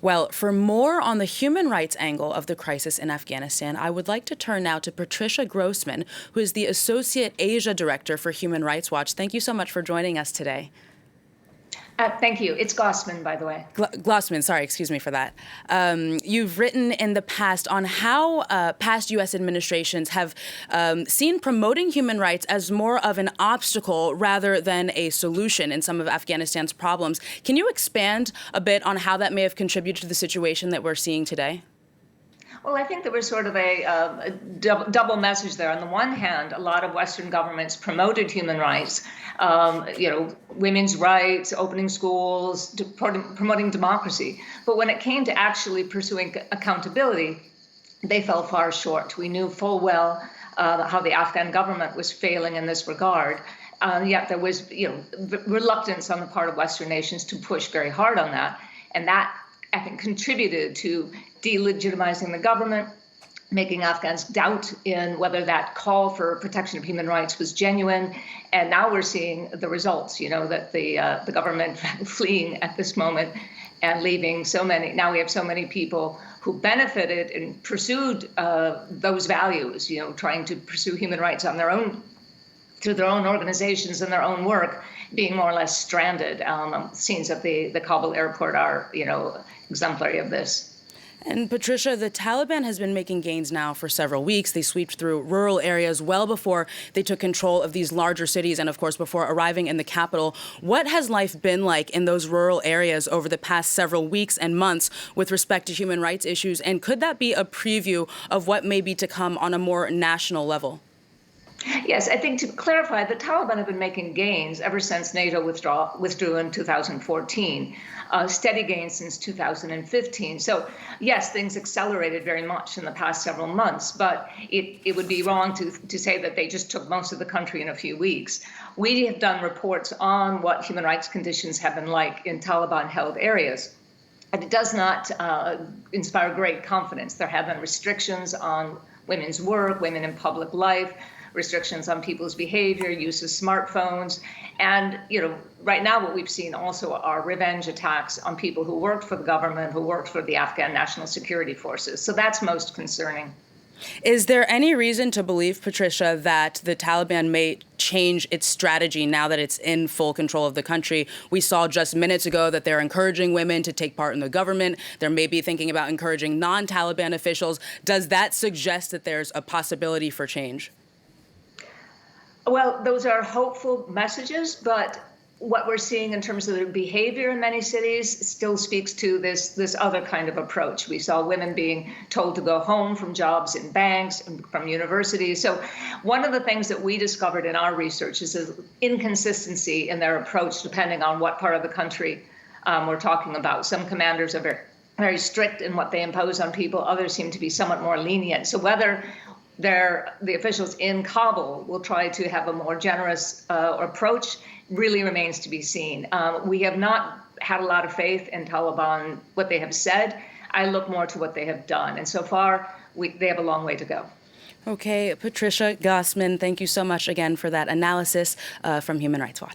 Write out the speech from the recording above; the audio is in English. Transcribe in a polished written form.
Well, for more on the human rights angle of the crisis in Afghanistan, I would like to turn now to Patricia Gossman, who is the Associate Asia Director for Human Rights Watch. Thank you so much for joining us today. Thank you. It's Gossman, by the way. Gossman, sorry, excuse me for that. You've written in the past on how past U.S. administrations have seen promoting human rights as more of an obstacle rather than a solution in some of Afghanistan's problems. Can you expand a bit on how that may have contributed to the situation that we're seeing today? Well, I think there was sort of a double message there. On the one hand, a lot of Western governments promoted human rights, women's rights, opening schools, promoting democracy. But when it came to actually pursuing accountability, they fell far short. We knew full well how the Afghan government was failing in this regard. Yet there was, reluctance on the part of Western nations to push very hard on that. And that, I think, contributed to delegitimizing the government, making Afghans doubt in whether that call for protection of human rights was genuine. And now we're seeing the results, that the government fleeing at this moment and leaving so many. Now we have so many people who benefited and pursued those values, trying to pursue human rights on their own, through their own organizations and their own work, being more or less stranded. Scenes at the Kabul airport are, exemplary of this. And Patricia, the Taliban has been making gains now for several weeks. They swept through rural areas well before they took control of these larger cities and, of course, before arriving in the capital. What has life been like in those rural areas over the past several weeks and months with respect to human rights issues? And could that be a preview of what may be to come on a more national level? Yes, I think to clarify, the Taliban have been making gains ever since NATO withdrew in 2014, steady gains since 2015. So, yes, things accelerated very much in the past several months, but it would be wrong to say that they just took most of the country in a few weeks. We have done reports on what human rights conditions have been like in Taliban-held areas. And it does not inspire great confidence. There have been restrictions on women's work, women in public life, restrictions on people's behavior, use of smartphones. And, right now what we've seen also are revenge attacks on people who worked for the government, who worked for the Afghan National Security Forces. So that's most concerning. Is there any reason to believe, Patricia, that the Taliban may change its strategy now that it's in full control of the country? We saw just minutes ago that they're encouraging women to take part in the government. They're maybe thinking about encouraging non-Taliban officials. Does that suggest that there's a possibility for change? Well, those are hopeful messages, but what we're seeing in terms of their behavior in many cities still speaks to this other kind of approach. We saw women being told to go home from jobs in banks and from universities. So one of the things that we discovered in our research is an inconsistency in their approach depending on what part of the country we're talking about. Some commanders are very, very strict in what they impose on people. Others seem to be somewhat more lenient. So whether the officials in Kabul will try to have a more generous approach really remains to be seen. We have not had a lot of faith in Taliban, what they have said. I look more to what they have done. And so far, they have a long way to go. Okay, Patricia Gossman, thank you so much again for that analysis from Human Rights Watch.